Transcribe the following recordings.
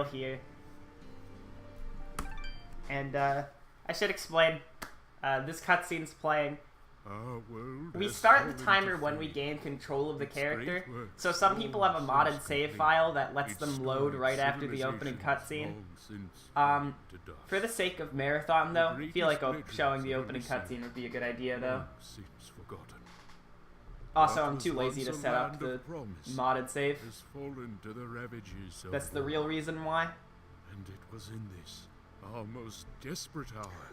title here. And I should explain, this cutscene's playing. We start the timer when we gain control of the character, so some people have a modded save file that lets them load right after the opening cutscene. For the sake of marathon, though, I feel like showing the opening cutscene would be a good idea, though. Also, I'm too lazy to set up the modded save. That's the real reason why. And it was in this, our most desperate hour,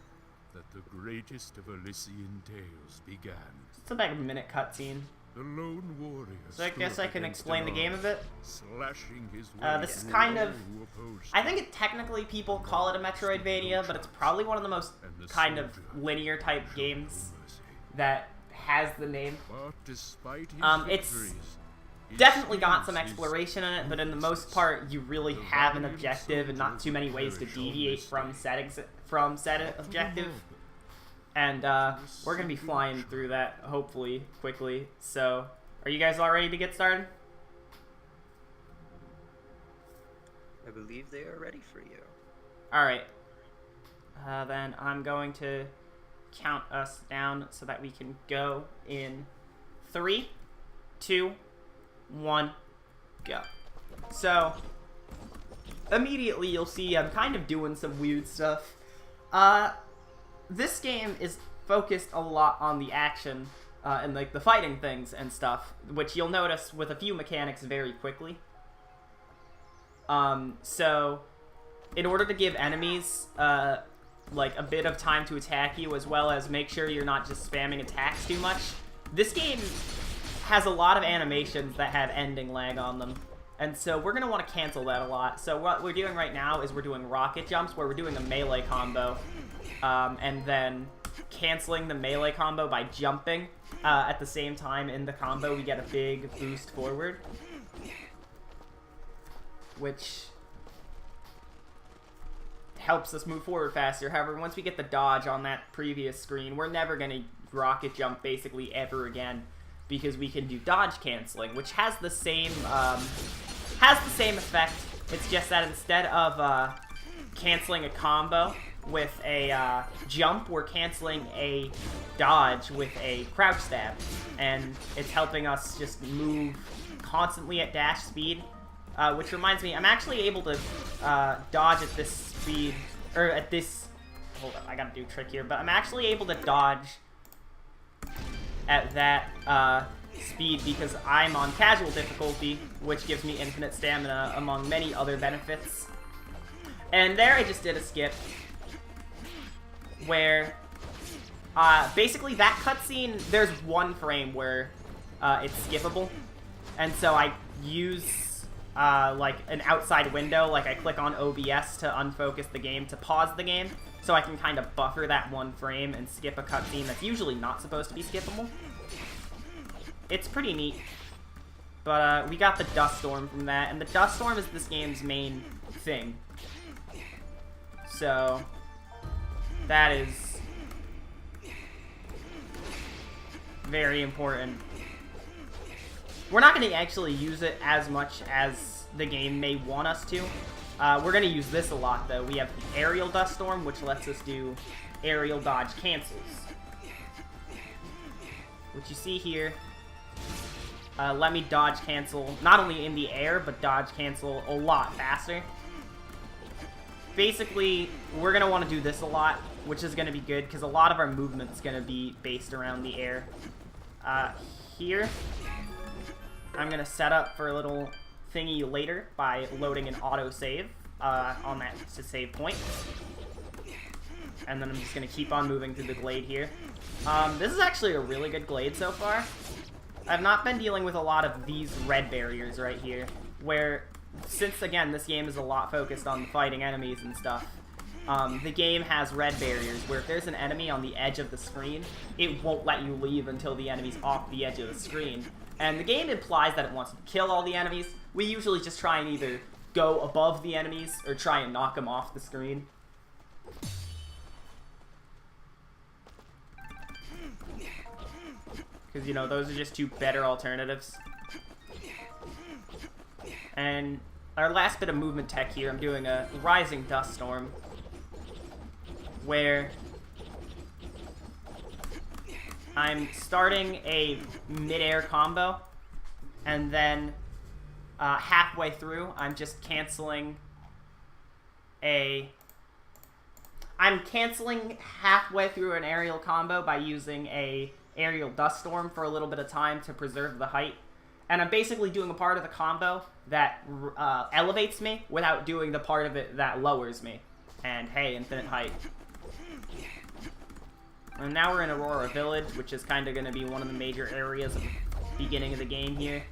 that the greatest of Elysian tales began. It's about a minute cutscene. The lone warrior. So I guess I can explain the game a bit. Slashing his way this is kind of, I think technically people call it a Metroidvania, but it's probably one of the most kind of linear type games that has the name. But despite his it's victories, definitely got some exploration in it, but in the most part, you really have an objective and not too many ways to deviate from said objective. And we're going to be flying through that, hopefully, quickly. So, are you guys all ready to get started? I believe they are ready for you. Alright. Then I'm going to count us down so that we can go in 3, 2, 1, go. So, immediately you'll see I'm kind of doing some weird stuff. This game is focused a lot on the action and like the fighting things and stuff, which you'll notice with a few mechanics very quickly. So, in order to give enemies like a bit of time to attack you, as well as make sure you're not just spamming attacks too much, this game has a lot of animations that have ending lag on them. And so we're going to want to cancel that a lot. So what we're doing right now is we're doing rocket jumps, where we're doing a melee combo, and then canceling the melee combo by jumping. At the same time in the combo, we get a big boost forward, which helps us move forward faster. However, once we get the dodge on that previous screen, we're never going to rocket jump basically ever again, because we can do dodge canceling, which has the same effect. It's just that instead of canceling a combo with a jump, we're canceling a dodge with a crouch stab, and it's helping us just move constantly at dash speed. Which reminds me, I'm actually able to dodge at this speed, or at this. Hold on, I gotta do a trick here, but I'm actually able to dodge at that speed because I'm on casual difficulty, which gives me infinite stamina among many other benefits. And there I just did a skip where basically that cutscene, there's one frame where it's skippable, and so I use like an outside window, like I click on OBS to unfocus the game, to pause the game, so I can kind of buffer that one frame and skip a cutscene that's usually not supposed to be skippable. It's pretty neat. But we got the dust storm from that, and the dust storm is this game's main thing. So that is very important. We're not going to actually use it as much as the game may want us to. We're going to use this a lot, though. We have the aerial dust storm, which lets us do aerial dodge cancels, which you see here. Let me dodge cancel, not only in the air, but dodge cancel a lot faster. Basically, we're going to want to do this a lot, which is going to be good, because a lot of our movement's going to be based around the air. Here, I'm going to set up for a little thingy later by loading an autosave on that to save point. And then I'm just going to keep on moving through the glade here. This is actually a really good glade so far. I've not been dealing with a lot of these red barriers right here, where, since, again, this game is a lot focused on fighting enemies and stuff, the game has red barriers, where if there's an enemy on the edge of the screen, it won't let you leave until the enemy's off the edge of the screen. And the game implies that it wants to kill all the enemies. We usually just try and either go above the enemies or try and knock them off the screen. Because, you know, those are just two better alternatives. And our last bit of movement tech here, I'm doing a Rising Dust Storm, where I'm starting a mid-air combo, and then halfway through, I'm just canceling I'm canceling halfway through an aerial combo by using a aerial dust storm for a little bit of time to preserve the height. And I'm basically doing a part of the combo that elevates me without doing the part of it that lowers me. And hey, infinite height. And now we're in Aurora Village, which is kind of going to be one of the major areas of the beginning of the game here.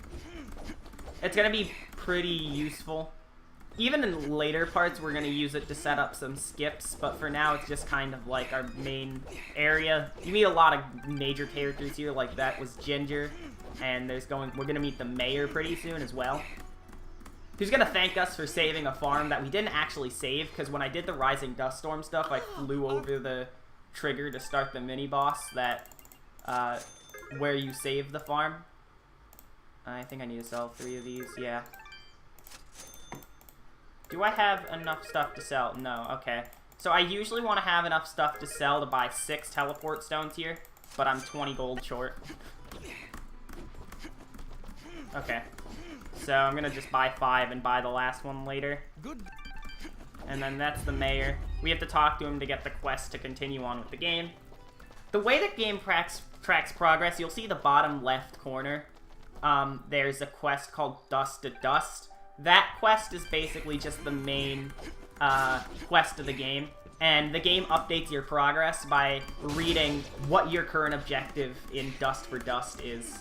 It's going to be pretty useful. Even in later parts, we're going to use it to set up some skips, but for now, it's just kind of like our main area. You meet a lot of major characters here, like that was Ginger, and we're going to meet the mayor pretty soon as well. Who's going to thank us for saving a farm that we didn't actually save, because when I did the Rising Dust Storm stuff, I flew over the trigger to start the mini-boss that, where you save the farm. I think I need to sell 3 of these, yeah. Do I have enough stuff to sell? No, okay. So I usually want to have enough stuff to sell to buy 6 teleport stones here, but I'm 20 gold short. Okay. So I'm gonna just buy 5 and buy the last one later. Good. And then that's the mayor. We have to talk to him to get the quest to continue on with the game. The way the game tracks progress, you'll see the bottom left corner. There's a quest called Dust to Dust. That quest is basically just the main quest of the game, and the game updates your progress by reading what your current objective in Dust for Dust is.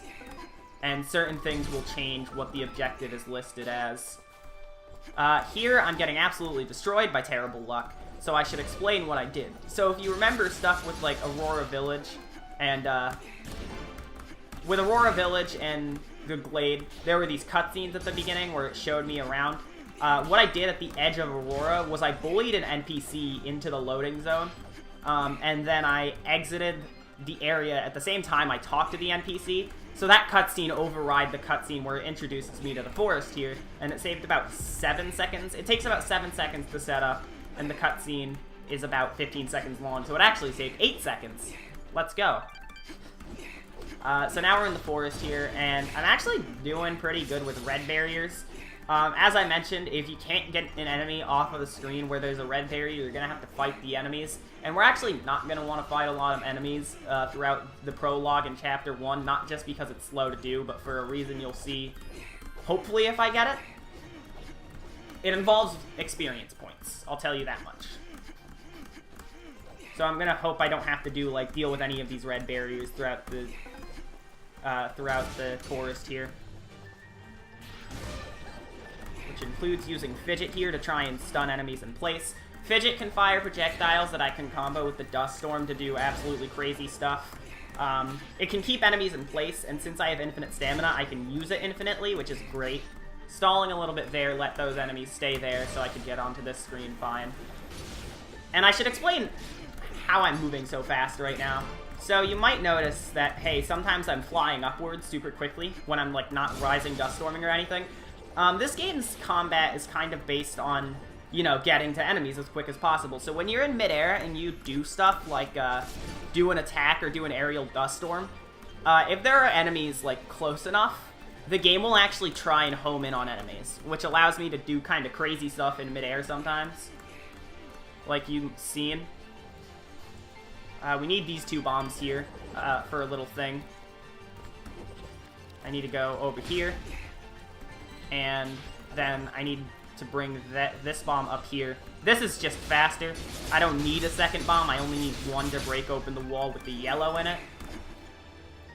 And certain things will change what the objective is listed as. Here, I'm getting absolutely destroyed by terrible luck, so I should explain what I did. So if you remember stuff with, like, Aurora Village and the Glade, there were these cutscenes at the beginning where it showed me around. What I did at the edge of Aurora was I bullied an NPC into the loading zone, and then I exited the area at the same time I talked to the NPC, so that cutscene override the cutscene where it introduces me to the forest here, and it saved about 7 seconds. It takes about 7 seconds to set up, and the cutscene is about 15 seconds long, so it actually saved 8 seconds. Let's go. So now we're in the forest here, and I'm actually doing pretty good with red barriers. As I mentioned, if you can't get an enemy off of the screen where there's a red barrier, you're going to have to fight the enemies. And we're actually not going to want to fight a lot of enemies throughout the prologue in Chapter 1, not just because it's slow to do, but for a reason you'll see, hopefully, if I get it. It involves experience points, I'll tell you that much. So I'm going to hope I don't have to deal with any of these red barriers throughout the forest here. Which includes using Fidget here to try and stun enemies in place. Fidget can fire projectiles that I can combo with the Dust Storm to do absolutely crazy stuff. It can keep enemies in place, and since I have infinite stamina, I can use it infinitely, which is great. Stalling a little bit there, let those enemies stay there so I could get onto this screen fine. And I should explain how I'm moving so fast right now. So you might notice that, hey, sometimes I'm flying upwards super quickly when I'm, like, not Rising Dust Storming or anything. This game's combat is kind of based on, you know, getting to enemies as quick as possible. So when you're in midair and you do stuff like do an attack or do an aerial dust storm, if there are enemies, like, close enough, the game will actually try and home in on enemies, which allows me to do kind of crazy stuff in midair sometimes, like you've seen. We need these 2 bombs here for a little thing. I need to go over here, and then I need to bring this bomb up here. This is just faster. I don't need a second bomb. I only need 1 to break open the wall with the yellow in it.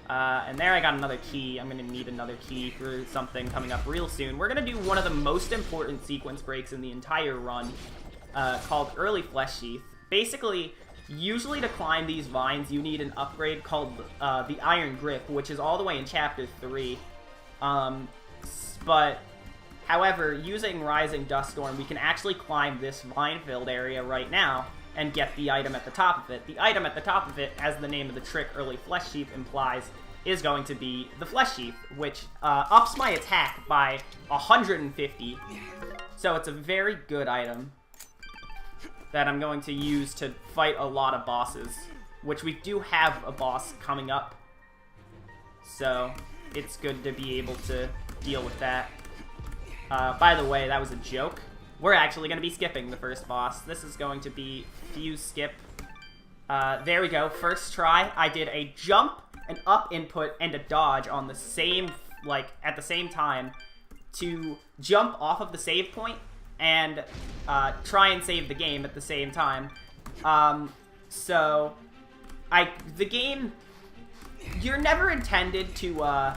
And there I got another key. I'm going to need another key for something coming up real soon. We're going to do one of the most important sequence breaks in the entire run, called Early Flesh Sheath. Basically, usually to climb these vines, you need an upgrade called the Iron Grip, which is all the way in Chapter 3. But, however, using Rising Dust Storm, we can actually climb this vine-filled area right now and get the item at the top of it. The item at the top of it, as the name of the trick, Early Flesh Sheath, implies, is going to be the Flesh Sheath, which ups my attack by 150. So it's a very good item that I'm going to use to fight a lot of bosses, which we do have a boss coming up. So it's good to be able to deal with that. By the way, that was a joke. We're actually going to be skipping the first boss. This is going to be Fuse Skip. There we go. First try, I did a jump, an up input, and a dodge on the same, at the same time to jump off of the save point and try and save the game at the same time. The game, you're never intended to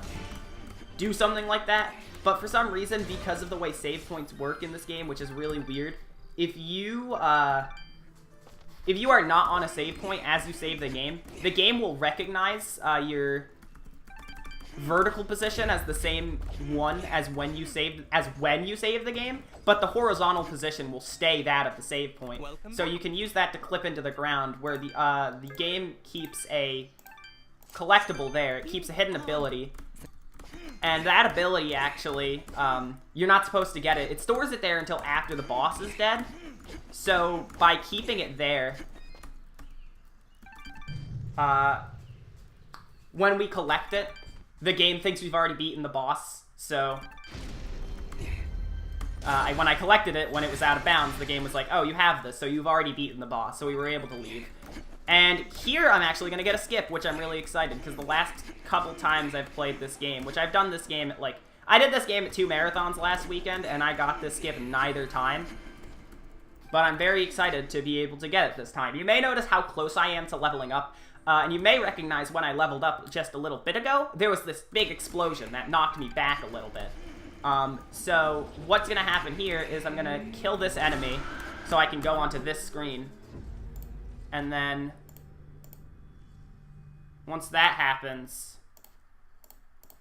do something like that, but for some reason, because of the way save points work in this game, which is really weird, if you are not on a save point as you save the game will recognize your vertical position as the same one as when you save the game, but the horizontal position will stay that at the save point. So you can use that to clip into the ground, where the game keeps a collectible there. It keeps a hidden ability. And that ability, actually, you're not supposed to get it. It stores it there until after the boss is dead. So, by keeping it there, when we collect it, the game thinks we've already beaten the boss. So, when I collected it, when it was out of bounds, the game was like, oh, you have this, so you've already beaten the boss. So we were able to leave. And here I'm actually going to get a skip, which I'm really excited, because the last couple times I've played this game, which I've done this game at, I did this game at 2 marathons last weekend, and I got this skip neither time. But I'm very excited to be able to get it this time. You may notice how close I am to leveling up, and you may recognize when I leveled up just a little bit ago, there was this big explosion that knocked me back a little bit. So what's going to happen here is I'm going to kill this enemy so I can go onto this screen. And then, once that happens,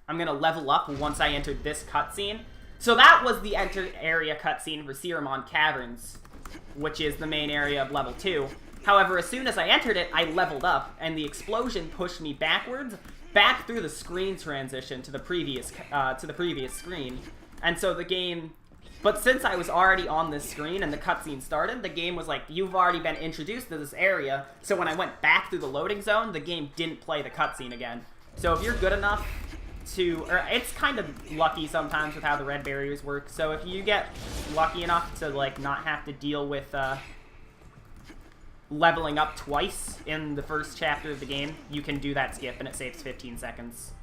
I'm going to level up once I enter this cutscene. So that was the enter area cutscene for Ceramon Caverns, which is the main area of level 2. However, as soon as I entered it, I leveled up, and the explosion pushed me backwards, back through the screen transition to the previous screen. And so the game... But since I was already on this screen and the cutscene started, the game was like, you've already been introduced to this area. So when I went back through the loading zone, the game didn't play the cutscene again. So if you're good enough to... Or it's kind of lucky sometimes with how the red barriers work. So if you get lucky enough to, not have to deal with leveling up twice in the first chapter of the game, you can do that skip and it saves 15 seconds.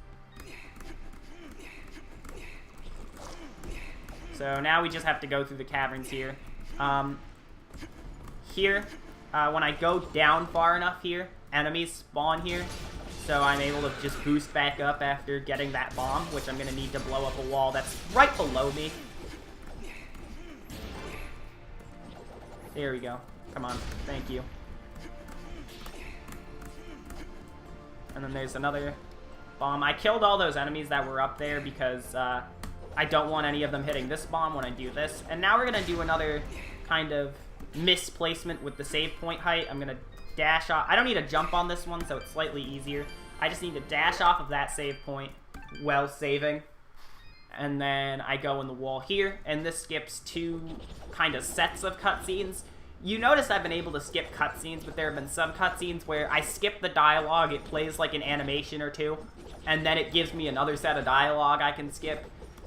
So now we just have to go through the caverns here. When I go down far enough here, enemies spawn here. So I'm able to just boost back up after getting that bomb, which I'm going to need to blow up a wall that's right below me. There we go. Come on. Thank you. And then there's another bomb. I killed all those enemies that were up there because... I don't want any of them hitting this bomb when I do this. And now we're going to do another kind of misplacement with the save point height. I'm going to dash off. I don't need to jump on this one, so it's slightly easier. I just need to dash off of that save point while saving. And then I go in the wall here, and this skips 2 kind of sets of cutscenes. You notice I've been able to skip cutscenes, but there have been some cutscenes where I skip the dialogue, it plays like an animation or 2, and then it gives me another set of dialogue I can skip.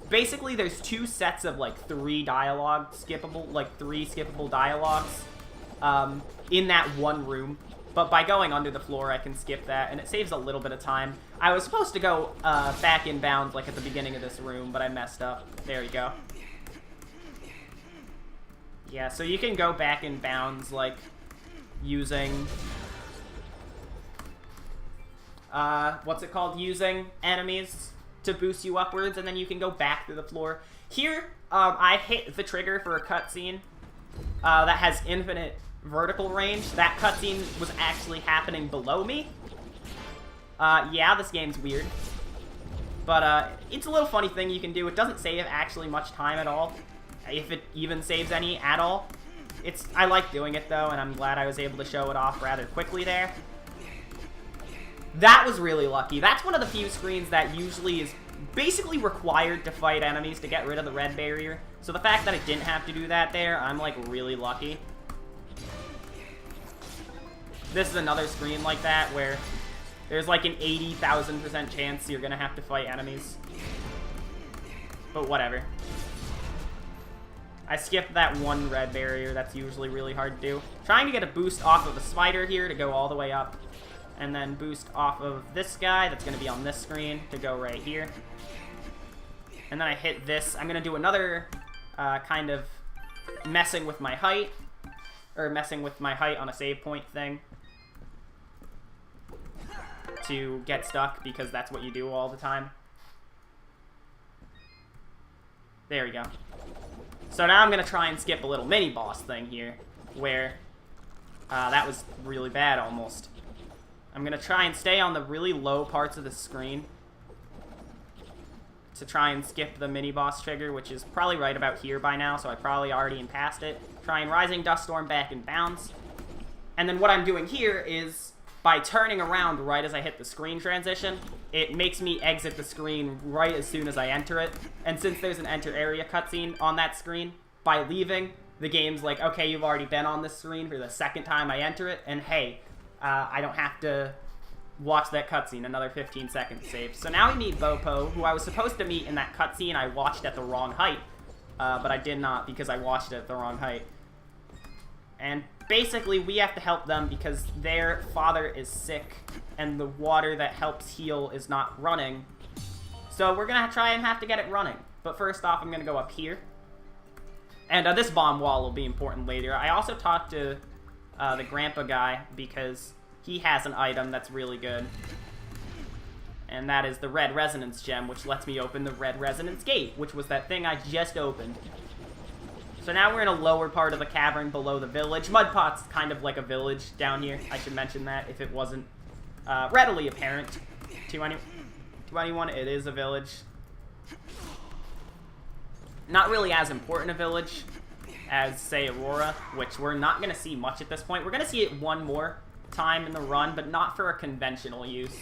Basically, there's 2 sets of, 3 skippable dialogues in that one room. But by going under the floor, I can skip that, and it saves a little bit of time. I was supposed to go back in bounds, at the beginning of this room, but I messed up. There you go. Yeah, so you can go back in bounds, using... what's it called? Using enemies to boost you upwards, and then you can go back through the floor. Here, I hit the trigger for a cutscene that has infinite vertical range. That cutscene was actually happening below me. Yeah, this game's weird. But it's a little funny thing you can do. It doesn't save actually much time at all, if it even saves any at all. I like doing it, though, and I'm glad I was able to show it off rather quickly there. That was really lucky. That's one of the few screens that usually is basically required to fight enemies to get rid of the red barrier. So the fact that I didn't have to do that there, I'm like really lucky. This is another screen like that where there's like an 80,000% chance you're gonna have to fight enemies. But whatever. I skipped that one red barrier. That's usually really hard to do. Trying to get a boost off of the spider here to go all the way up. And then boost off of this guy that's going to be on this screen to go right here. And then I hit this. I'm going to do another kind of messing with my height. Or messing with my height on a save point thing. To get stuck, because that's what you do all the time. There we go. So now I'm going to try and skip a little mini-boss thing here, where that was really bad almost. I'm going to try and stay on the really low parts of the screen to try and skip the mini-boss trigger, which is probably right about here by now, so I probably already am past it. Try and Rising Dust Storm back in bounds. And then what I'm doing here is, by turning around right as I hit the screen transition, it makes me exit the screen right as soon as I enter it. And since there's an enter area cutscene on that screen, by leaving, the game's like, okay, you've already been on this screen for the second time I enter it, and hey, I don't have to watch that cutscene, another 15 seconds save. So now we meet Bopo, who I was supposed to meet in that cutscene I watched at the wrong height, but I did not because I watched it at the wrong height. And basically, we have to help them because their father is sick, and the water that helps heal is not running. So we're going to try and have to get it running. But first off, I'm going to go up here. And this bomb wall will be important later. I also talked to the grandpa guy because he has an item that's really good. And that is the red resonance gem, which lets me open the red resonance gate, which was that thing I just opened. So now we're in a lower part of the cavern below the village. Mudpot's kind of like a village down here. I should mention that if it wasn't readily apparent to anyone. It is a village. Not really as important a village as, say, Aurora, which we're not going to see much at this point. We're going to see it one more time in the run, but not for a conventional use.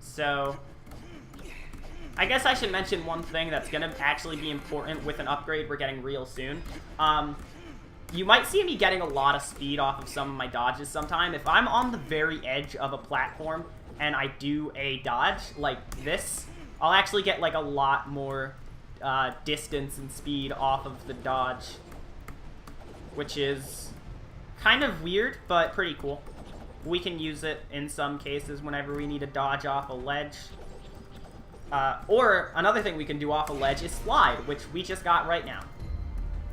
So I guess I should mention one thing that's going to actually be important with an upgrade we're getting real soon. You might see me getting a lot of speed off of some of my dodges sometime. If I'm on the very edge of a platform and I do a dodge like this, I'll actually get like a lot more distance and speed off of the dodge, which is kind of weird, but pretty cool. We can use it in some cases whenever we need to dodge off a ledge. Or another thing we can do off a ledge is slide, which we just got right now.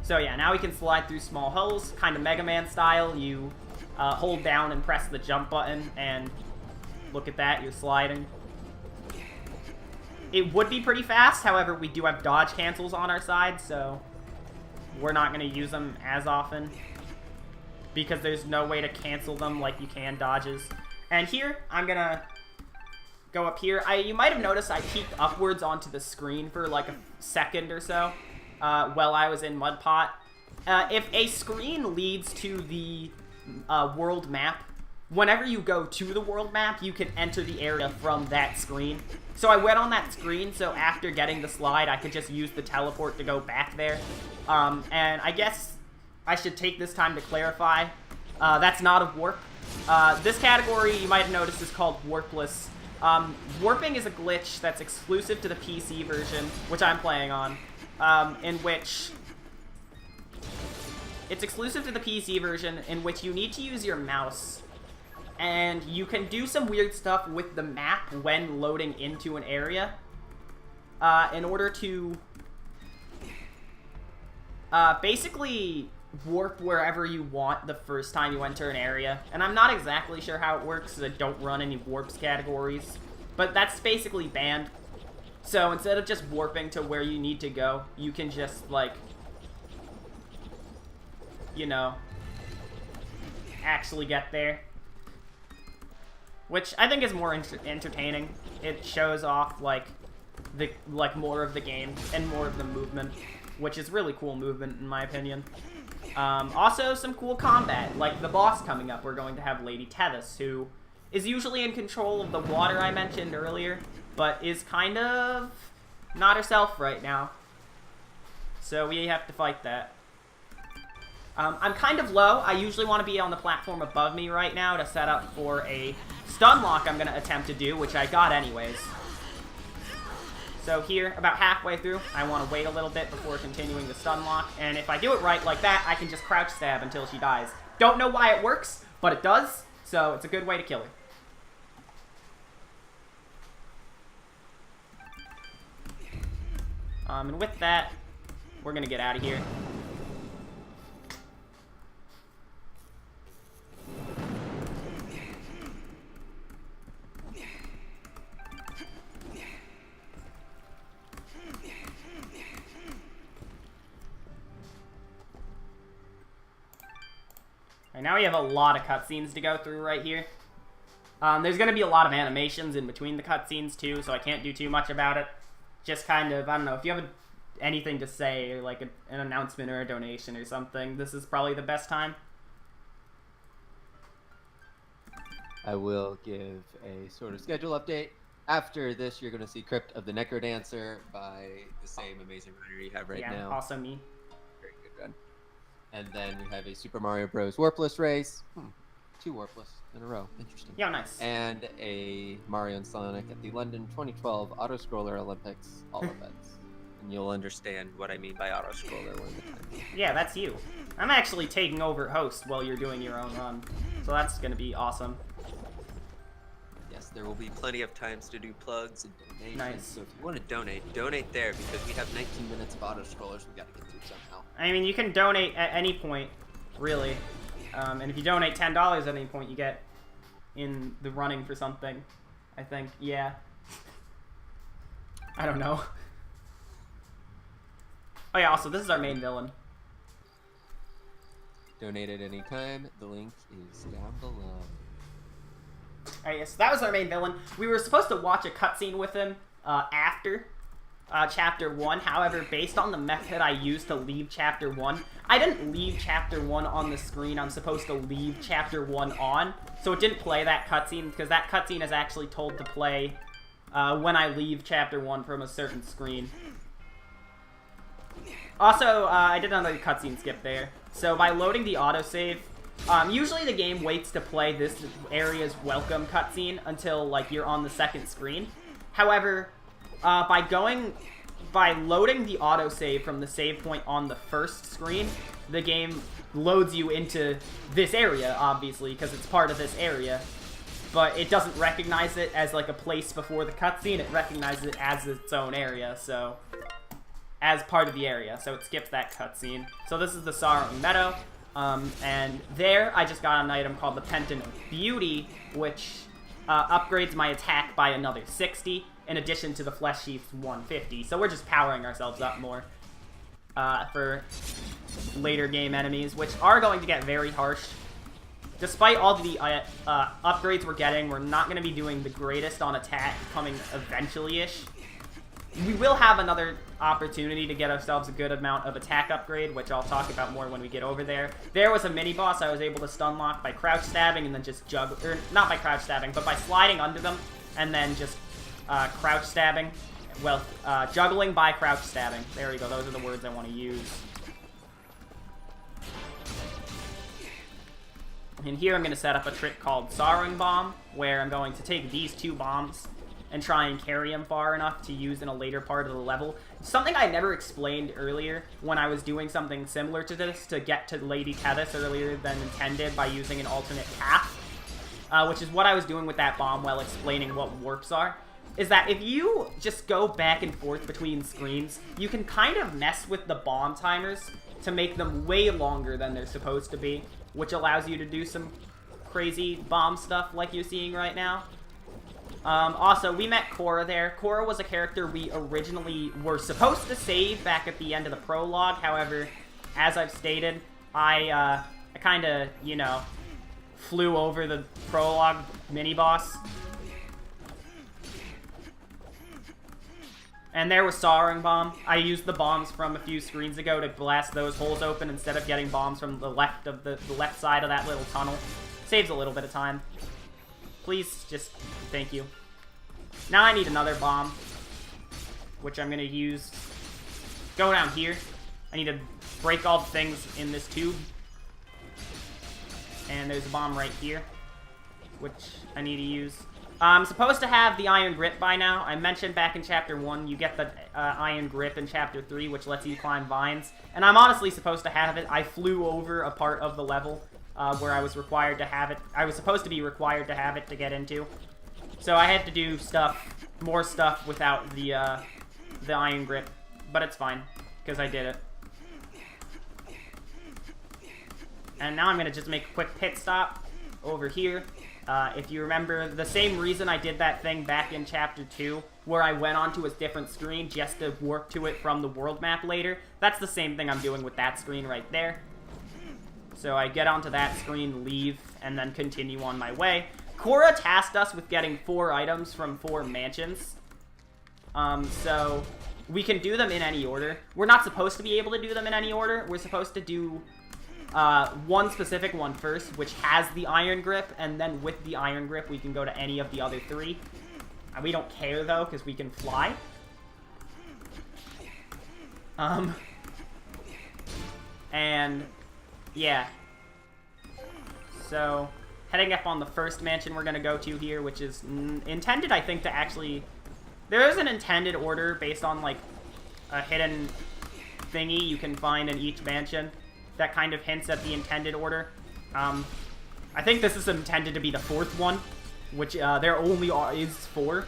So yeah, now we can slide through small holes, kind of Mega Man style. You hold down and press the jump button, and look at that, you're sliding. It would be pretty fast, however, we do have dodge cancels on our side, so we're not going to use them as often because there's no way to cancel them like you can dodges. And here, I'm going to go up here. You might have noticed I peeked upwards onto the screen for like a second or so while I was in Mudpot. If a screen leads to the world map, whenever you go to the world map, you can enter the area from that screen. So I went on that screen, so after getting the slide, I could just use the teleport to go back there. And I guess I should take this time to clarify. That's not a warp. This category, you might have noticed, is called Warpless. Warping is a glitch that's exclusive to the PC version, which I'm playing on, in which it's exclusive to the PC version, in which you need to use your mouse, and you can do some weird stuff with the map when loading into an area, in order to basically warp wherever you want the first time you enter an area. And I'm not exactly sure how it works because I don't run any warps categories, but that's basically banned. So instead of just warping to where you need to go, you can just, like, you know, actually get there, which I think is more entertaining. It shows off like more of the game and more of the movement, which is really cool movement in my opinion. Also, some cool combat, like the boss coming up. We're going to have Lady Tethys, who is usually in control of the water I mentioned earlier, but is kind of not herself right now. So we have to fight that. I'm kind of low. I usually want to be on the platform above me right now to set up for a stun lock I'm going to attempt to do, which I got anyways. So here, about halfway through, I want to wait a little bit before continuing the stun lock, and if I do it right like that, I can just crouch stab until she dies. Don't know why it works, but it does, so it's a good way to kill her. And with that, we're going to get out of here. Right, now we have a lot of cutscenes to go through right here. There's going to be a lot of animations in between the cutscenes too, so I can't do too much about it. Just kind of, I don't know, if you have anything to say, or like an announcement or a donation or something, this is probably the best time. I will give a sort of schedule update. After this, you're going to see Crypt of the Necrodancer by the same amazing runner you have right now. Yeah, also me. Very good run. And then we have a Super Mario Bros. Warpless race. 2 Warpless in a row. Interesting. Yeah, nice. And a Mario and Sonic at the London 2012 Auto-Scroller Olympics all events. And you'll understand what I mean by auto-scroller when the time. Yeah, that's you. I'm actually taking over host while you're doing your own run. So that's going to be awesome. Yes, there will be plenty of times to do plugs and donations. Nice. So if you want to donate there because we have 19 minutes of auto-scrollers we got to get through somehow. I mean, you can donate at any point, really. And if you donate $10 at any point, you get in the running for something. I think, yeah. I don't know. Oh yeah, also, this is our main villain. Donate at any time. The link is down below. Alright, yes, that was our main villain. We were supposed to watch a cutscene with him after Chapter 1. However, based on the method I used to leave Chapter 1, I didn't leave Chapter 1 on the screen. I'm supposed to leave Chapter 1 on. So it didn't play that cutscene, because that cutscene is actually told to play when I leave Chapter 1 from a certain screen. Also, I did another cutscene skip there. So by loading the autosave, usually the game waits to play this area's welcome cutscene until, like, you're on the second screen. However, by loading the autosave from the save point on the first screen, the game loads you into this area, obviously, because it's part of this area. But it doesn't recognize it as, like, a place before the cutscene. It recognizes it as its own area, so... as part of the area, so it skips that cutscene. So this is the Sorrowing Meadow, and there I just got an item called the Pentant of Beauty, which upgrades my attack by another 60, in addition to the Flesh Sheath's 150. So we're just powering ourselves up more for later game enemies, which are going to get very harsh. Despite all the upgrades we're getting, we're not going to be doing the greatest on attack coming eventually-ish. We will have another opportunity to get ourselves a good amount of attack upgrade, which I'll talk about more when we get over there. There was a mini-boss I was able to stun lock by crouch stabbing and then just juggle, or not by crouch stabbing, but by sliding under them and then just crouch stabbing. Well, juggling by crouch stabbing. There we go, those are the words I want to use. And here I'm going to set up a trick called Sorrowing Bomb, where I'm going to take these 2 bombs and try and carry them far enough to use in a later part of the level. Something I never explained earlier when I was doing something similar to this to get to Lady Tethys earlier than intended by using an alternate path, which is what I was doing with that bomb while explaining what warps are, is that if you just go back and forth between screens, you can kind of mess with the bomb timers to make them way longer than they're supposed to be, which allows you to do some crazy bomb stuff like you're seeing right now. Also, we met Cora there. Cora was a character we originally were supposed to save back at the end of the prologue. However, as I've stated, I kind of, you know, flew over the prologue mini-boss. And there was Soaring Bomb. I used the bombs from a few screens ago to blast those holes open instead of getting bombs from the left of the left side of that little tunnel. Saves a little bit of time. Please, just thank you. Now I need another bomb, which I'm gonna use. Go down here. I need to break all the things in this tube. And there's a bomb right here, which I need to use. I'm supposed to have the Iron Grip by now. I mentioned back in Chapter 1, you get the Iron Grip in Chapter 3, which lets you climb vines. And I'm honestly supposed to have it. I flew over a part of the level where I was required to have it. I was supposed to be required to have it to get into. So I had to do more stuff without the Iron Grip. But it's fine, because I did it. And now I'm going to just make a quick pit stop over here. If you remember, the same reason I did that thing back in Chapter 2, where I went onto a different screen just to warp to it from the world map later, that's the same thing I'm doing with that screen right there. So I get onto that screen, leave, and then continue on my way. Cora tasked us with getting 4 items from 4 mansions. So we can do them in any order. We're not supposed to be able to do them in any order. We're supposed to do one specific one first, which has the Iron Grip, and then with the Iron Grip, we can go to any of the other 3. And we don't care, though, because we can fly. And, yeah. So, heading up on the first mansion we're going to go to here, which is intended, I think, to actually... There is an intended order based on, like, a hidden thingy you can find in each mansion that kind of hints at the intended order. I think this is intended to be the 4th one, which there only is 4,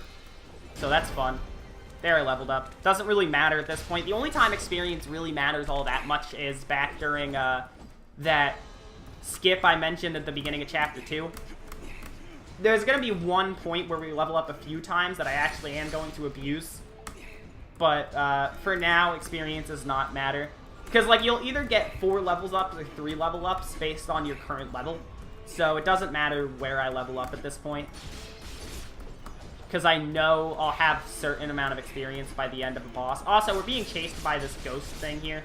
so that's fun. There, I leveled up. Doesn't really matter at this point. The only time experience really matters all that much is back during that skip I mentioned at the beginning of Chapter 2. There's going to be one point where we level up a few times that I actually am going to abuse, but for now, experience does not matter. Because, like, you'll either get 4 levels up or 3 level ups based on your current level. So it doesn't matter where I level up at this point. Because I know I'll have a certain amount of experience by the end of a boss. Also, we're being chased by this ghost thing here.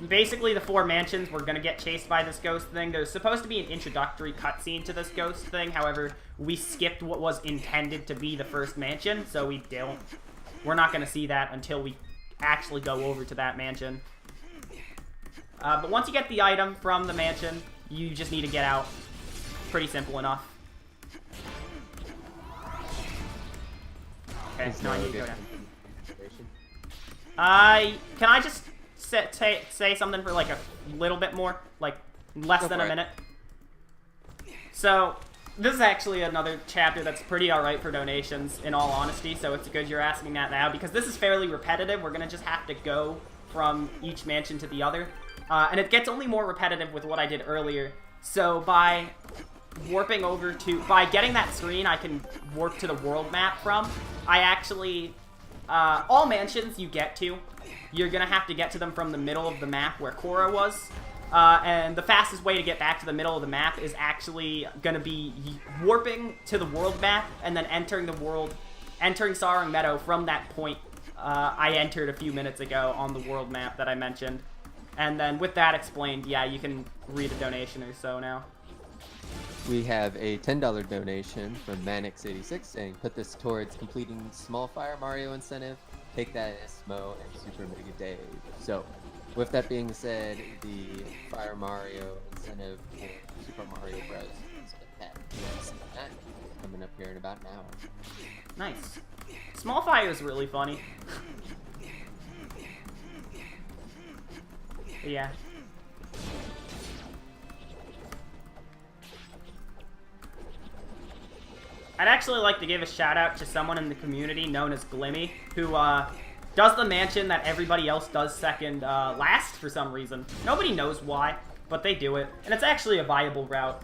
Basically, the 4 mansions, we're going to get chased by this ghost thing. There's supposed to be an introductory cutscene to this ghost thing. However, we skipped what was intended to be the first mansion. So we're not going to see that until we actually go over to that mansion. But once you get the item from the mansion, you just need to get out. Pretty simple enough. Okay, now I need to go down. Can I just say something for like a little bit more? Like, less than a minute? So, this is actually another chapter that's pretty alright for donations, in all honesty, so it's good you're asking that now, because this is fairly repetitive. We're gonna just have to go from each mansion to the other. And it gets only more repetitive with what I did earlier. So by warping over to... By getting that screen I can warp to the world map from, I actually... all mansions you get to, you're gonna have to get to them from the middle of the map where Cora was. And the fastest way to get back to the middle of the map is actually gonna be warping to the world map and then entering Soaring Meadow from that point I entered a few minutes ago on the world map that I mentioned. And then with that explained, yeah, you can read a donation or so now. We have a $10 donation from Manix86 saying, put this towards completing Small Fire Mario incentive. Take that as Smo and Super Mega Dave. So, with that being said, the Fire Mario incentive for Super Mario Bros. is coming up here in about an hour. Nice. Small Fire is really funny. But yeah. I'd actually like to give a shout out to someone in the community known as Glimmy, who does the mansion that everybody else does second last for some reason. Nobody knows why, but they do it, and it's actually a viable route.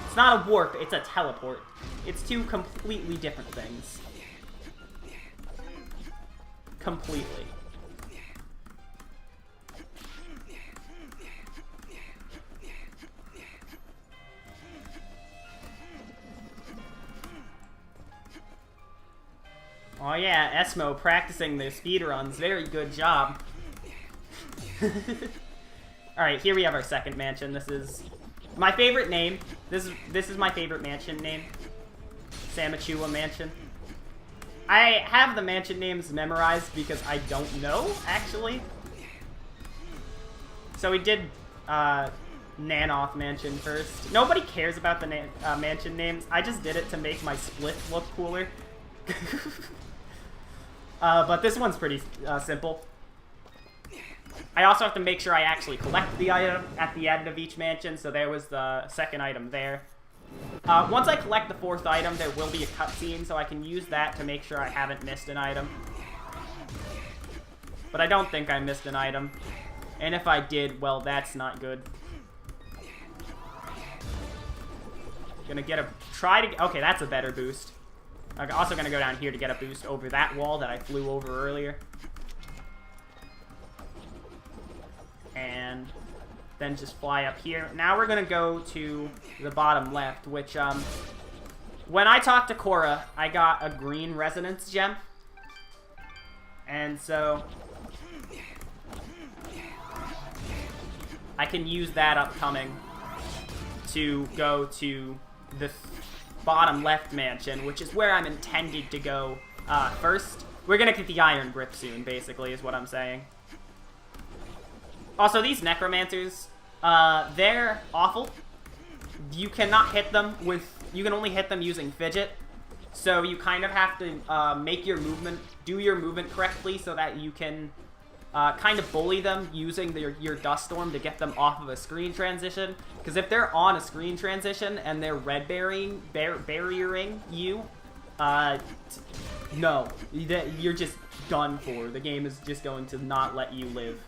It's not a warp, it's a teleport. It's 2 completely different things. Completely. Oh yeah, Esmo practicing their speedruns. Very good job. Alright, here we have our second mansion. This is my favorite name. This is my favorite mansion name. Samachua Mansion. I have the mansion names memorized because I don't know, actually. So we did Nanoth Mansion first. Nobody cares about the mansion names. I just did it to make my splits look cooler. But this one's pretty simple. I also have to make sure I actually collect the item at the end of each mansion, so there was the second item there. Once I collect the fourth item, there will be a cutscene, so I can use that to make sure I haven't missed an item. But I don't think I missed an item. And if I did, well, that's not good. Gonna get a... Okay, that's a better boost. I'm also gonna go down here to get a boost over that wall that I flew over earlier. And then just fly up here. Now we're gonna go to the bottom left, which, when I talked to Cora, I got a green resonance gem. And so I can use that upcoming to go to the bottom left mansion, which is where I'm intended to go first. We're gonna get the iron grip soon, basically, is what I'm saying. Also, these necromancers, they're awful. You cannot hit them with... You can only hit them using fidget. So you kind of have to make your movement... Do your movement correctly so that you can kind of bully them using your dust storm to get them off of a screen transition. Because if they're on a screen transition and they're red barriering you, no. You're just done for. The game is just going to not let you live.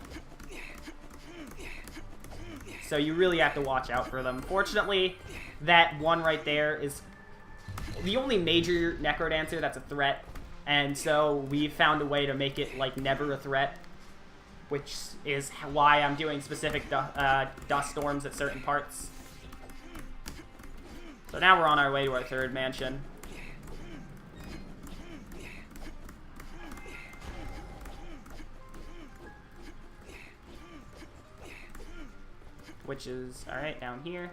So you really have to watch out for them. Fortunately, that one right there is the only major Necrodancer that's a threat. And so we found a way to make it, like, never a threat. Which is why I'm doing specific dust storms at certain parts. So now we're on our way to our third mansion. Which is, alright, down here.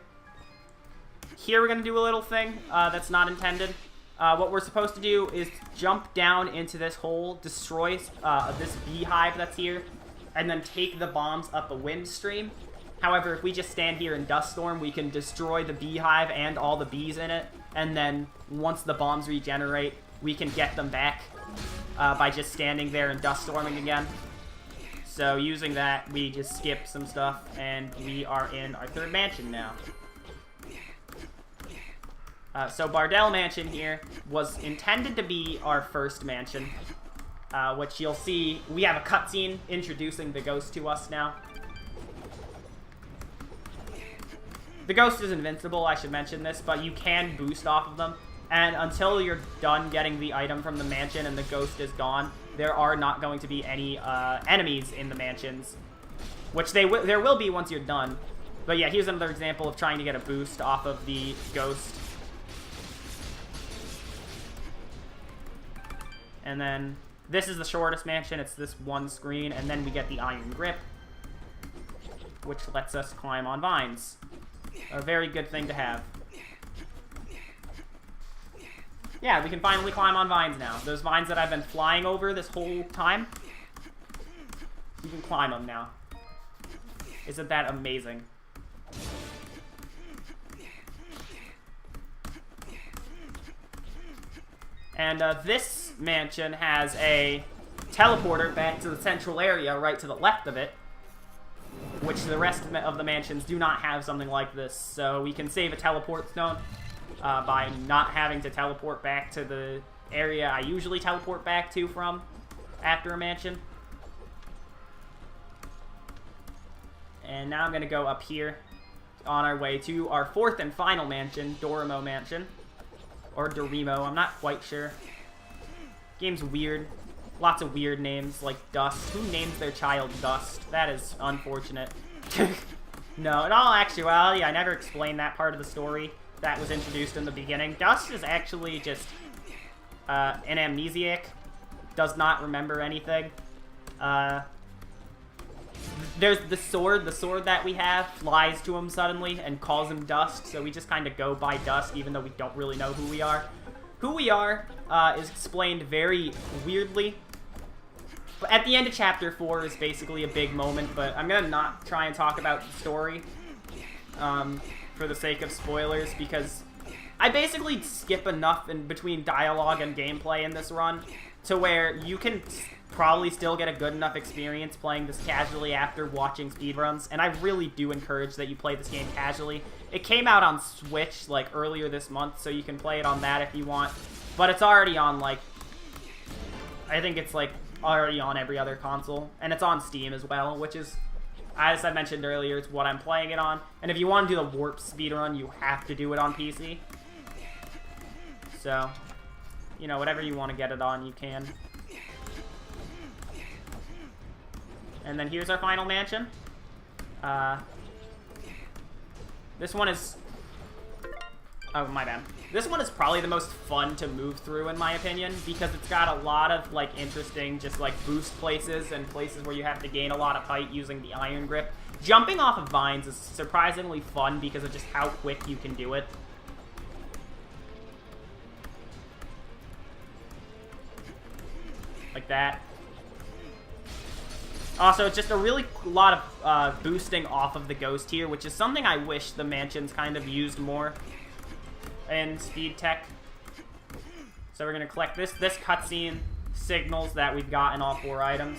Here we're going to do a little thing that's not intended. What we're supposed to do is jump down into this hole, destroy this beehive that's here, and then take the bombs up a wind stream. However, if we just stand here in Dust Storm, we can destroy the beehive and all the bees in it, and then once the bombs regenerate, we can get them back by just standing there and Dust Storming again. So using that, we just skip some stuff, and we are in our third mansion now. So Bardell Mansion here was intended to be our first mansion, which you'll see, we have a cutscene introducing the ghost to us now. The ghost is invincible, I should mention this, but you can boost off of them. And until you're done getting the item from the mansion and the ghost is gone, there are not going to be any enemies in the mansions. Which there will be once you're done. But yeah, here's another example of trying to get a boost off of the ghost. And then this is the shortest mansion. It's this one screen. And then we get the iron grip, which lets us climb on vines. A very good thing to have. Yeah, we can finally climb on vines now. Those vines that I've been flying over this whole time, we can climb them now. Isn't that amazing? And this mansion has a teleporter back to the central area right to the left of it, which the rest of the mansions do not have something like this. So we can save a teleport stone by not having to teleport back to the area I usually teleport back to from after a mansion. And now I'm going to go up here on our way to our fourth and final mansion, Dorimo Mansion. Or Dorimo, I'm not quite sure. Game's weird. Lots of weird names, like Dust. Who names their child Dust? That is unfortunate. No, in all actuality, I never explained that part of the story that was introduced in the beginning. Dust is actually just an amnesiac does not remember anything. There's the sword. The sword that we have flies to him suddenly and calls him Dust, so we just kind of go by Dust, even though we don't really know who we are. Who we are is explained very weirdly. But at the end of Chapter 4 is basically a big moment, but I'm going to not try and talk about the story for the sake of spoilers, because I basically skip enough in between dialogue and gameplay in this run to where you can probably still get a good enough experience playing this casually after watching speedruns, and I really do encourage that you play this game casually. It came out on Switch, like, earlier this month, so you can play it on that if you want, but it's already on, like, I think it's, like, already on every other console, and it's on Steam as well, which is, as I mentioned earlier, it's what I'm playing it on, and if you want to do the Warp speedrun, you have to do it on PC. So, you know, whatever you want to get it on, you can. And then here's our final mansion. This one is... Oh, my bad. This one is probably the most fun to move through, in my opinion, because it's got a lot of, like, interesting, just, like, boost places and places where you have to gain a lot of height using the iron grip. Jumping off of vines is surprisingly fun because of just how quick you can do it. Like that. Also, just a really lot of boosting off of the ghost here, which is something I wish the mansions kind of used more in Speed Tech. So we're going to collect this. This cutscene signals that we've gotten all 4 items.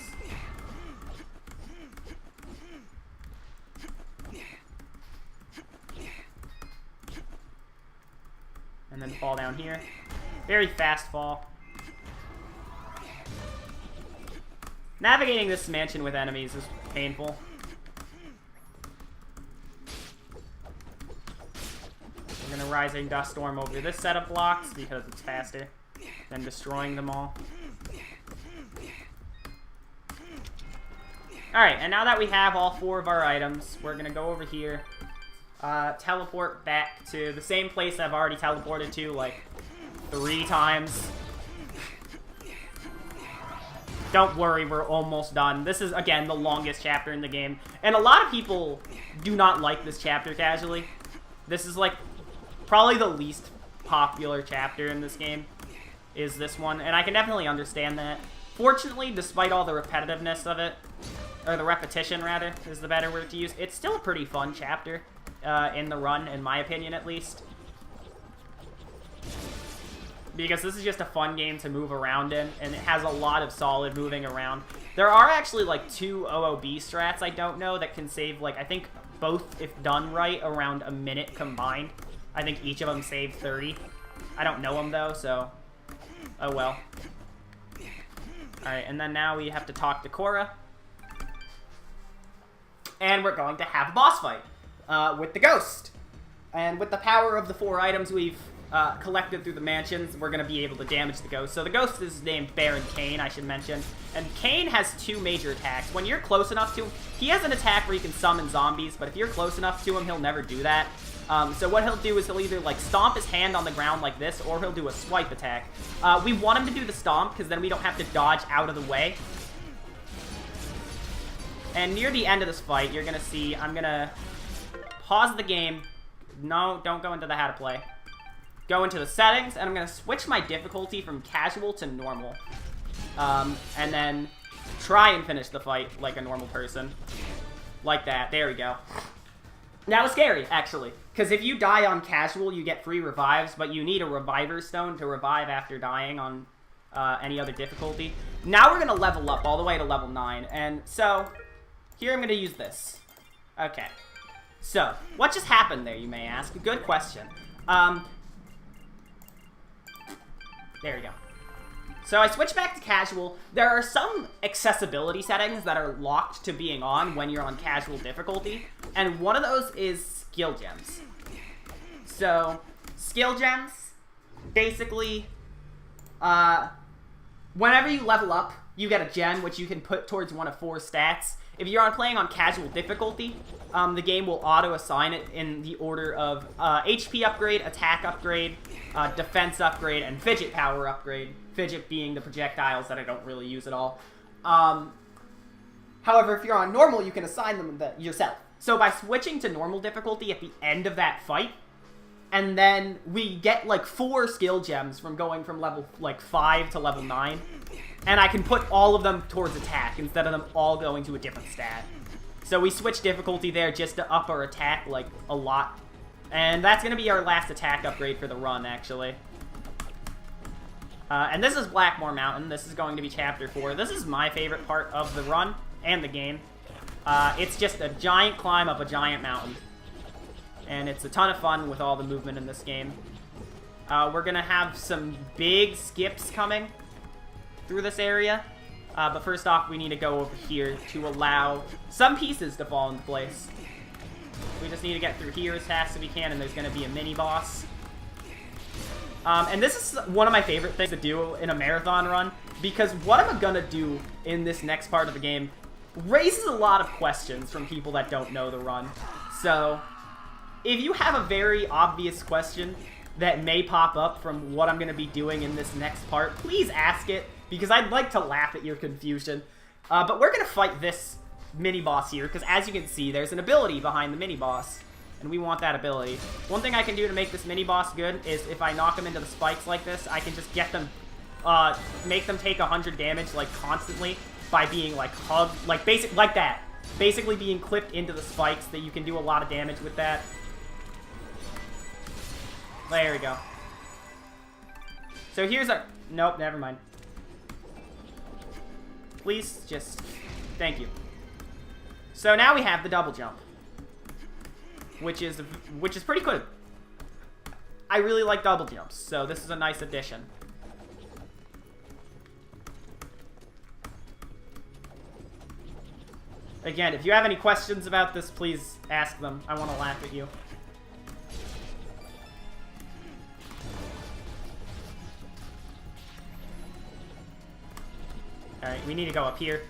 And then fall down here. Very fast fall. Navigating this mansion with enemies is painful. We're going to Rising Dust Storm over this set of blocks because it's faster than destroying them all. Alright, and now that we have all 4 of our items, we're going to go over here, teleport back to the same place I've already teleported to, like, 3 times. Don't worry, we're almost done. This is, again, the longest chapter in the game. And a lot of people do not like this chapter casually. This is, like, probably the least popular chapter in this game, is this one. And I can definitely understand that. Fortunately, despite all the repetitiveness of it, or the repetition, rather, is the better word to use, it's still a pretty fun chapter in the run, in my opinion, at least. Because this is just a fun game to move around in, and it has a lot of solid moving around. There are actually, like, 2 OOB strats I don't know that can save, like, I think both, if done right, around a minute combined. I think each of them save 30. I don't know them, though, so... Oh, well. Alright, and then now we have to talk to Cora. And we're going to have a boss fight with the Ghost. And with the power of the 4 items we've collected through the mansions, we're going to be able to damage the Ghost. So the Ghost is named Baron Cain, I should mention. And Cain has 2 major attacks. When you're close enough to him, he has an attack where he can summon zombies, but if you're close enough to him, he'll never do that. So what he'll do is he'll either, like, stomp his hand on the ground like this, or he'll do a swipe attack. We want him to do the stomp, because then we don't have to dodge out of the way. And near the end of this fight, you're going to see, I'm going to pause the game. No, don't go into the how to play. Go into the settings, and I'm going to switch my difficulty from casual to normal. And then try and finish the fight like a normal person. Like that. There we go. That was scary, actually. Because if you die on casual, you get free revives, but you need a reviver stone to revive after dying on any other difficulty. Now we're going to level up all the way to level 9. And so, here I'm going to use this. Okay. So, what just happened there, you may ask? Good question. There we go. So I switch back to casual. There are some accessibility settings that are locked to being on when you're on casual difficulty, and one of those is skill gems. So, skill gems, basically, whenever you level up, you get a gem which you can put towards one of 4 stats. If you're playing on casual difficulty, the game will auto-assign it in the order of HP upgrade, attack upgrade, defense upgrade, and fidget power upgrade. Fidget being the projectiles that I don't really use at all. However, if you're on normal, you can assign them yourself. So by switching to normal difficulty at the end of that fight, and then we get like 4 skill gems from going from level like 5 to level 9. And I can put all of them towards attack instead of them all going to a different stat. So we switch difficulty there just to up our attack like a lot. And that's going to be our last attack upgrade for the run, actually. And this is Blackmore Mountain. This is going to be Chapter 4. This is my favorite part of the run and the game. It's just a giant climb up a giant mountain. And it's a ton of fun with all the movement in this game. We're going to have some big skips coming through this area. But first off, we need to go over here to allow some pieces to fall into place. We just need to get through here as fast as we can, and there's going to be a mini-boss. And this is one of my favorite things to do in a marathon run, because what I'm going to do in this next part of the game raises a lot of questions from people that don't know the run. So, if you have a very obvious question that may pop up from what I'm going to be doing in this next part, please ask it, because I'd like to laugh at your confusion. But we're going to fight this mini-boss here, because as you can see, there's an ability behind the mini-boss, and we want that ability. One thing I can do to make this mini-boss good is if I knock them into the spikes like this, I can just get them, make them take 100 damage, like, constantly by being, like, hugged, like, like that. Basically being clipped into the spikes, that you can do a lot of damage with that. There we go. So here's our... Nope, never mind. Please, just... Thank you. So now we have the double jump. Which is pretty good. I really like double jumps, so this is a nice addition. Again, if you have any questions about this, please ask them. I want to laugh at you. Alright, we need to go up here.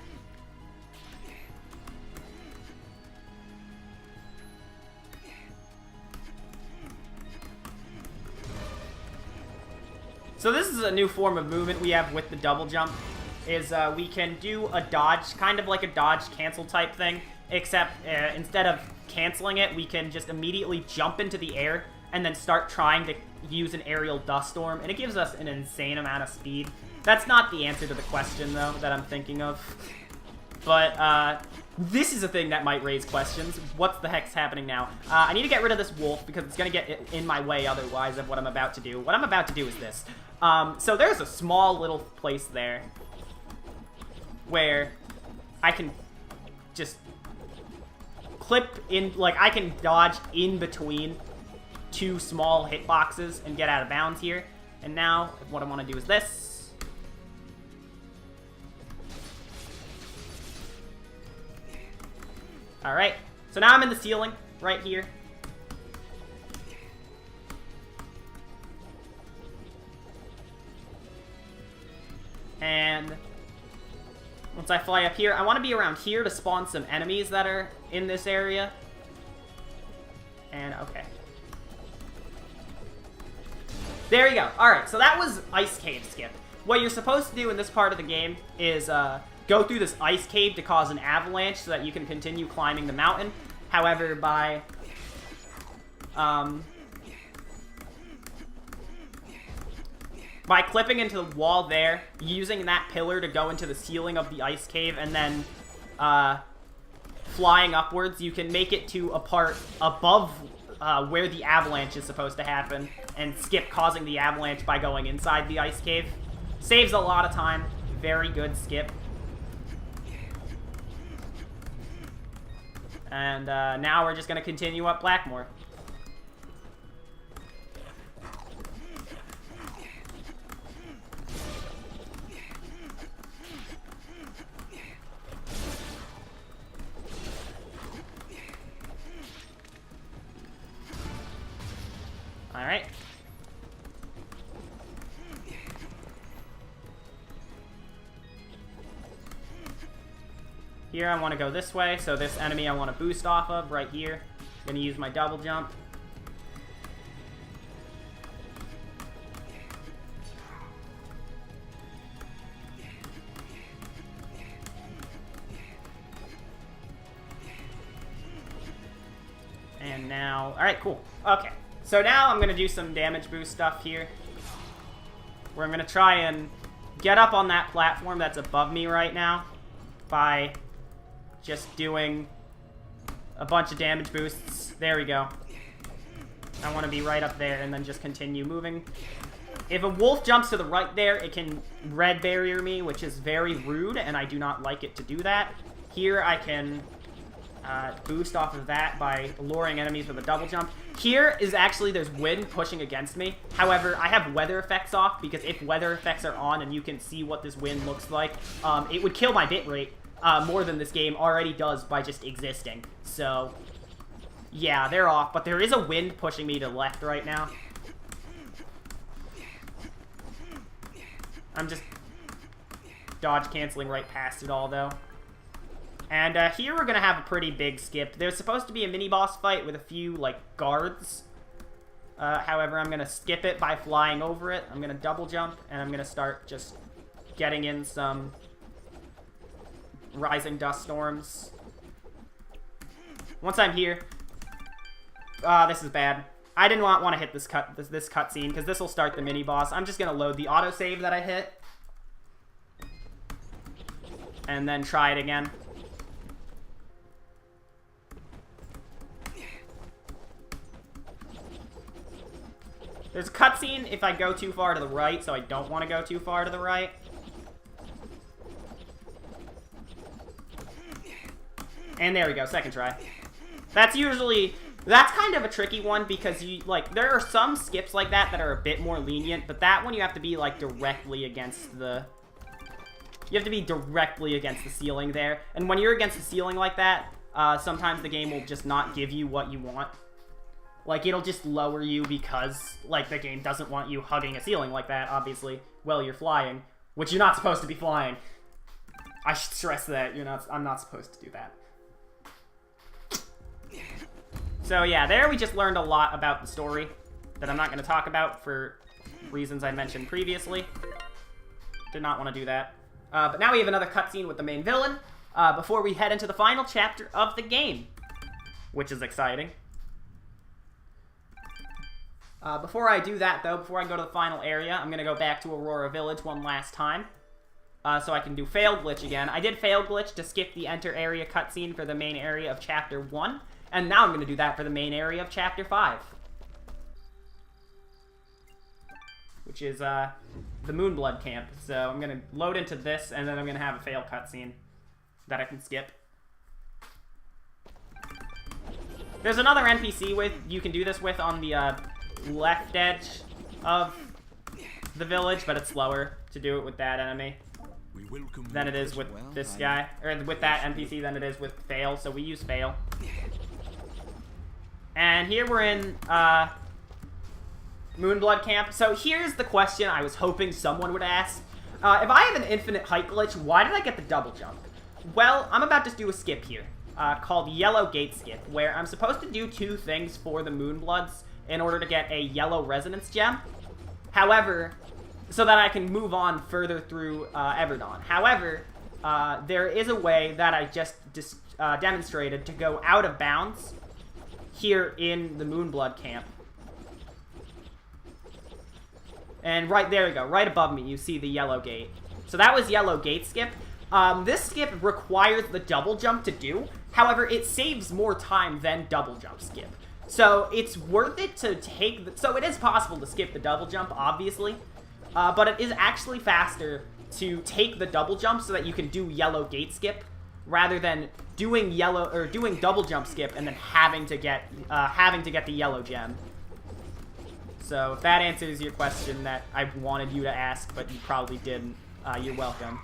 So this is a new form of movement we have with the double jump, is we can do a dodge, kind of like a dodge cancel type thing, except instead of canceling it, we can just immediately jump into the air and then start trying to use an aerial dust storm, and it gives us an insane amount of speed. That's not the answer to the question, though, that I'm thinking of. But, this is a thing that might raise questions. What the heck's happening now? I need to get rid of this wolf, because it's going to get in my way otherwise of what I'm about to do. What I'm about to do is this. So there's a small little place there where I can just clip in, like, I can dodge in between 2 small hitboxes and get out of bounds here. And now, what I want to do is this. Alright, so now I'm in the ceiling, right here. And once I fly up here, I want to be around here to spawn some enemies that are in this area. And, okay. There you go. Alright, so that was Ice Cave Skip. What you're supposed to do in this part of the game is, go through this ice cave to cause an avalanche so that you can continue climbing the mountain. However, by clipping into the wall there, using that pillar to go into the ceiling of the ice cave, and then flying upwards, you can make it to a part above where the avalanche is supposed to happen, and skip causing the avalanche by going inside the ice cave. Saves a lot of time. Very good skip. And now we're just going to continue up Blackmore. Alright. Here I want to go this way, so this enemy I want to boost off of right here. I'm going to use my double jump. And now, alright, cool. Okay, so now I'm going to do some damage boost stuff here. Where I'm going to try and get up on that platform that's above me right now by just doing a bunch of damage boosts. There we go. I want to be right up there and then just continue moving. If a wolf jumps to the right there, it can red barrier me, which is very rude, and I do not like it to do that. Here I can boost off of that by luring enemies with a double jump. Here is actually, there's wind pushing against me. However, I have weather effects off, because if weather effects are on and you can see what this wind looks like, it would kill my bitrate more than this game already does by just existing. So, yeah, they're off, but there is a wind pushing me to the left right now. I'm just dodge canceling right past it all, though. And here we're going to have a pretty big skip. There's supposed to be a mini-boss fight with a few, like, guards. However, I'm going to skip it by flying over it. I'm going to double jump, and I'm going to start just getting in some rising dust storms. Once I'm here... this is bad. I did not want to hit this cutscene, because this will start the mini-boss. I'm just going to load the autosave that I hit. And then try it again. There's a cutscene if I go too far to the right, so I don't want to go too far to the right. And there we go, second try. That's kind of a tricky one, because there are some skips like that are a bit more lenient, but that one you have to be, like, directly against the... You have to be directly against the ceiling there. And when you're against the ceiling like that, sometimes the game will just not give you what you want. Like, it'll just lower you because, like, the game doesn't want you hugging a ceiling like that, obviously, while you're flying. Which you're not supposed to be flying. I should stress that. I'm not supposed to do that. So, yeah, there we just learned a lot about the story that I'm not going to talk about for reasons I mentioned previously. Did not want to do that. But now we have another cutscene with the main villain before we head into the final chapter of the game, which is exciting. Before I do that, though, before I go to the final area, I'm going to go back to Aurora Village one last time. So I can do Failed Glitch again. I did Failed Glitch to skip the Enter Area cutscene for the main area of Chapter 1. And now I'm going to do that for the main area of Chapter 5. Which is the Moonblood Camp. So I'm going to load into this, and then I'm going to have a fail cutscene that I can skip. There's another NPC you can do this with on the left edge of the village, but it's slower to do it with that enemy than it is with this guy, or with that NPC than it is with Fail, so we use Fail. And here we're in Moonblood Camp. So here's the question I was hoping someone would ask. If I have an infinite height glitch, why did I get the double jump? Well, I'm about to do a skip here called Yellow Gate Skip, where I'm supposed to do two things for the Moonbloods in order to get a yellow resonance gem. However, so that I can move on further through Everdawn. However, there is a way that I just demonstrated to go out of bounds here in the Moonblood Camp. And right there we go, right above me, you see the yellow gate. So that was Yellow Gate Skip. This skip requires the double jump to do. However, it saves more time than double jump skip. So it's worth it to take so it is possible to skip the double jump, obviously. But it is actually faster to take the double jump so that you can do Yellow Gate Skip, rather than doing double jump skip and then having to get the yellow gem. So if that answers your question that I wanted you to ask, but you probably didn't, you're welcome.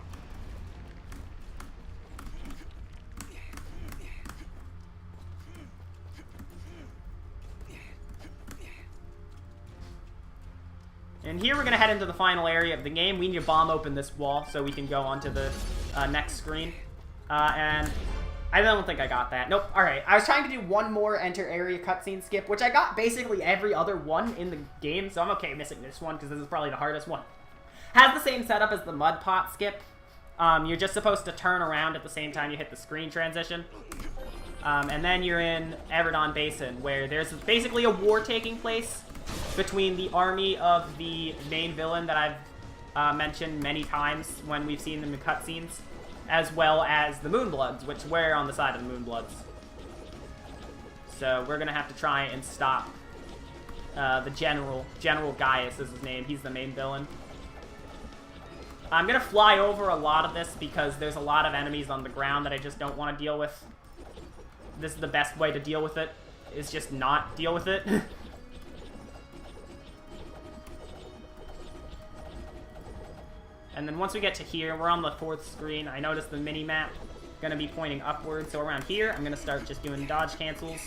And here we're going to head into the final area of the game. We need to bomb open this wall so we can go onto the next screen. And I don't think I got that. Nope. Alright, I was trying to do one more enter area cutscene skip, which I got basically every other one in the game, so I'm okay missing this one, because this is probably the hardest one. Has the same setup as the mud pot skip. You're just supposed to turn around at the same time you hit the screen transition. And then you're in Everdon Basin, where there's basically a war taking place between the army of the main villain that I've mentioned many times when we've seen them in cutscenes, as well as the Moonbloods, which we're on the side of the Moonbloods. So we're gonna have to try and stop the General Gaius is his name. He's the main villain. I'm gonna fly over a lot of this because there's a lot of enemies on the ground that I just don't want to deal with. This is the best way to deal with it, is just not deal with it. And then once we get to here, we're on the 4th screen. I noticed the mini-map gonna be pointing upward, so around here, I'm gonna start just doing dodge cancels.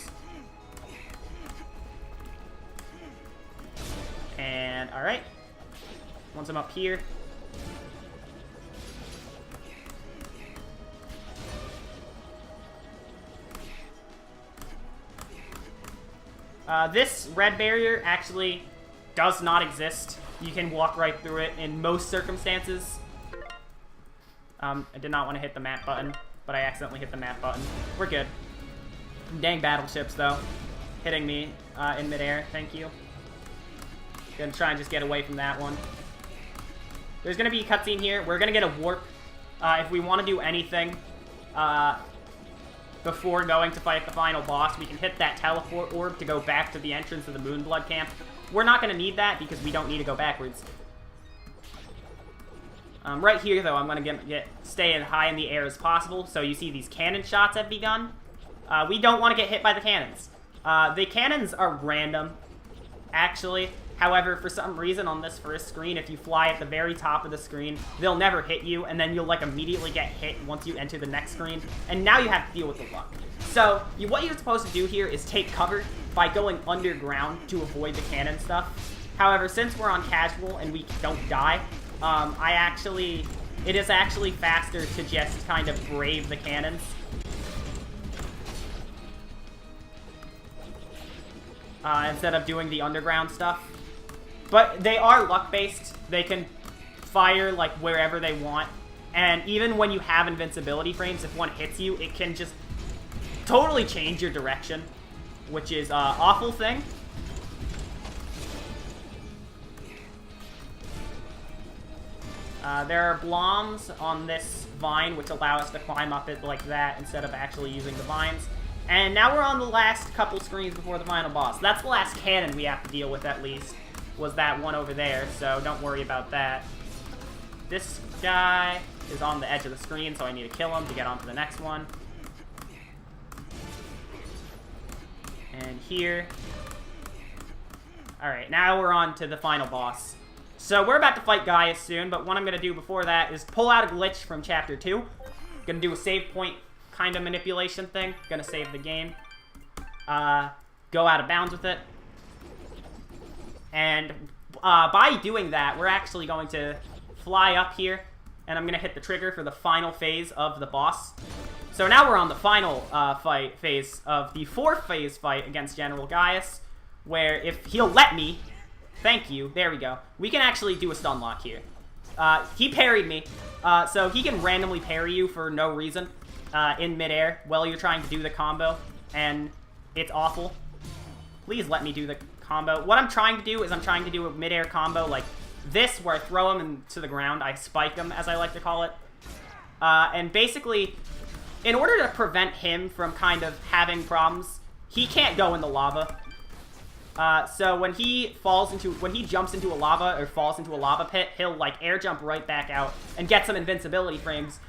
And, alright. Once I'm up here, this red barrier actually does not exist. You can walk right through it in most circumstances. I did not want to hit the map button, but I accidentally hit the map button. We're good. Dang battleships, though. Hitting me in midair. Thank you. Gonna try and just get away from that one. There's gonna be a cutscene here. We're gonna get a warp. If we want to do anything before going to fight the final boss, we can hit that teleport orb to go back to the entrance of the Moonblood camp. We're not going to need that because we don't need to go backwards. Right here, though, I'm going to stay as high in the air as possible. So you see these cannon shots have begun. We don't want to get hit by the cannons. The cannons are random, actually. However, for some reason on this first screen, if you fly at the very top of the screen, they'll never hit you, and then you'll, like, immediately get hit once you enter the next screen. And now you have to deal with the luck. So, what you're supposed to do here is take cover by going underground to avoid the cannon stuff. However, since we're on casual and we don't die, it is actually faster to just kind of brave the cannons. Instead of doing the underground stuff. But they are luck-based. They can fire, like, wherever they want. And even when you have invincibility frames, if one hits you, it can just totally change your direction, which is an awful thing. There are bloms on this vine, which allow us to climb up it like that instead of actually using the vines. And now we're on the last couple screens before the final boss. That's the last cannon we have to deal with, at least, was that one over there, so don't worry about that. This guy is on the edge of the screen, so I need to kill him to get on to the next one. And here. Alright, now we're on to the final boss. So we're about to fight Gaius soon, but what I'm going to do before that is pull out a glitch from Chapter 2. Going to do a save point kind of manipulation thing. Going to save the game. Go out of bounds with it. And by doing that, we're actually going to fly up here, and I'm going to hit the trigger for the final phase of the boss. So now we're on the final phase of the 4th phase fight against General Gaius, where if he'll let me, thank you, there we go, we can actually do a stun lock here. He parried me, so he can randomly parry you for no reason in midair while you're trying to do the combo, and it's awful. Please let me do the combo. What I'm trying to do is I'm trying to do a midair combo like this, where I throw him into the ground. I spike him, as I like to call it. And basically, in order to prevent him from kind of having problems, he can't go in the lava. So when he jumps into a lava or falls into a lava pit, he'll like air jump right back out and get some invincibility frames.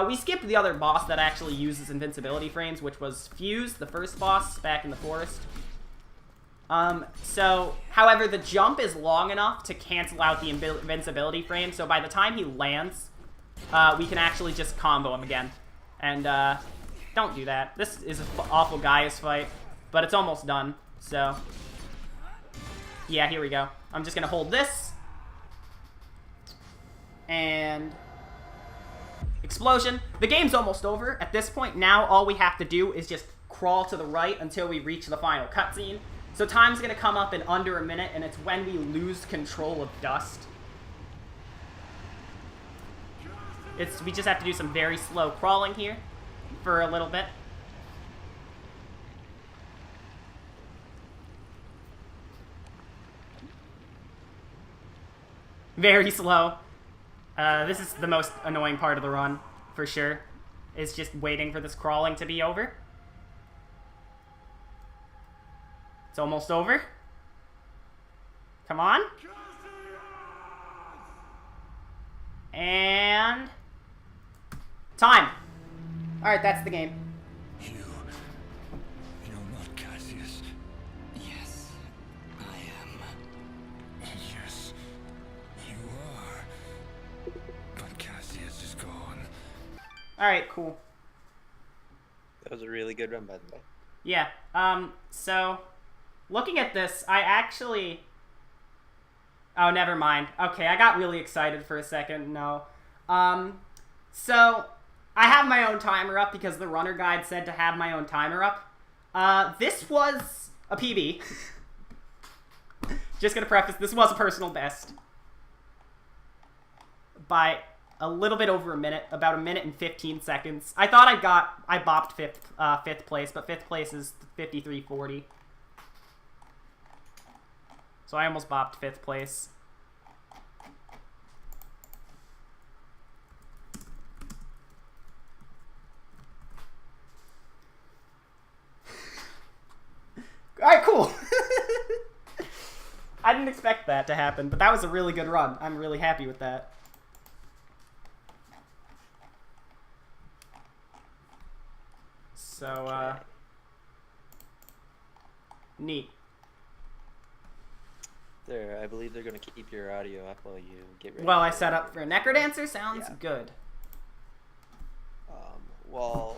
We skipped the other boss that actually uses invincibility frames, which was Fuse, the first boss back in the forest. However, the jump is long enough to cancel out the invincibility frame, so by the time he lands, we can actually just combo him again. And, don't do that. This is an awful Gaius fight, but it's almost done, so. Yeah, here we go. I'm just gonna hold this. And explosion. The game's almost over. At this point, now all we have to do is just crawl to the right until we reach the final cutscene. So time's going to come up in under a minute, and it's when we lose control of Dust. We just have to do some very slow crawling here for a little bit. Very slow. This is the most annoying part of the run, for sure. Is just waiting for this crawling to be over. It's almost over. Come on. And... time. Alright, that's the game. You're not Cassius. Yes, I am. Yes, you are. But Cassius is gone. Alright, cool. That was a really good run, by the way. Yeah, so... looking at this, I actually... oh, never mind. Okay, I got really excited for a second. No. So, I have my own timer up because the runner guide said to have my own timer up. This was a PB. Just gonna preface, this was a personal best. By a little bit over a minute, about a minute and 15 seconds. I thought I bopped fifth place, but fifth place is 53:40. So I almost bopped fifth place. Alright, cool. I didn't expect that to happen, but that was a really good run. I'm really happy with that. So, neat. I believe they're going to keep your audio up while you get ready. Well, I set up for a Necrodancer. Sounds Yeah. good. While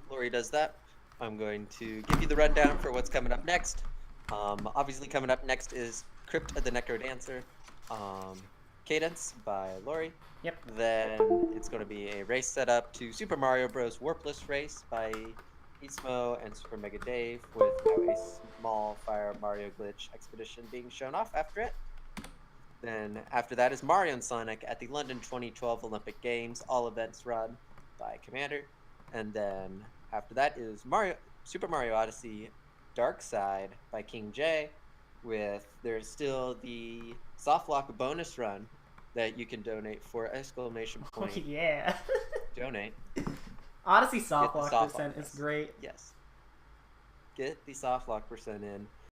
Lori does that, I'm going to give you the rundown for what's coming up next. Obviously, coming up next is Crypt of the Necrodancer, Cadence by Lori. Yep. Then it's going to be a race setup to Super Mario Bros. Warpless race by Ismo and Super Mega Dave, with a small Fire Mario glitch expedition being shown off after it. Then after that is Mario and Sonic at the London 2012 Olympic Games, all events run by Commander. And then after that is Super Mario Odyssey Dark Side by King J, with there's still the softlock bonus run that you can donate for exclamation point. Oh, yeah. Donate. Odyssey Get the softlock softlock percent is percent. great. Yes. Get the softlock percent in.